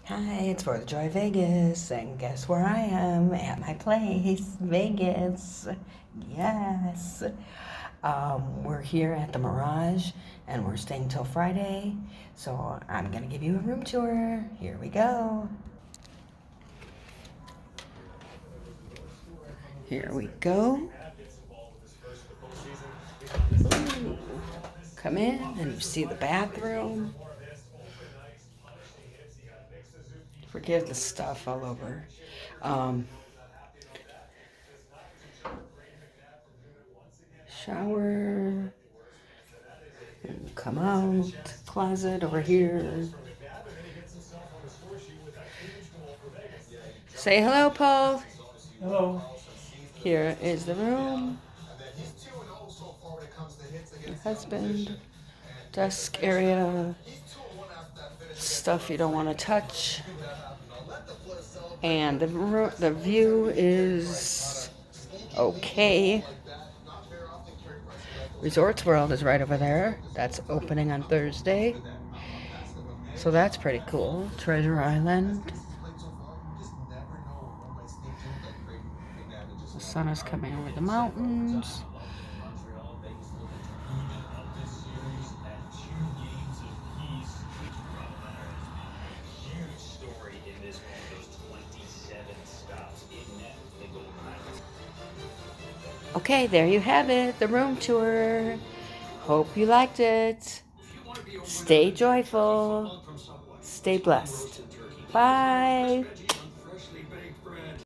Hi, it's 4th of July Vegas, and guess where I am? At my place, Vegas. Yes. We're here at the Mirage, and we're staying till Friday, so I'm gonna give you a room tour. Here we go. Here we go. Ooh. Come in, and you see the bathroom. Forgive the stuff all over. Shower. Come out. Closet over here. Say hello, Paul. Hello. Here is the room. Your husband. Desk area. Stuff you don't want to touch. And the view is okay. Resorts World is right over there. That's opening on Thursday. So that's pretty cool. Treasure Island. The sun is coming over the mountains. Okay, there you have it, the room tour. Hope you liked it. Stay joyful. Stay blessed. Bye.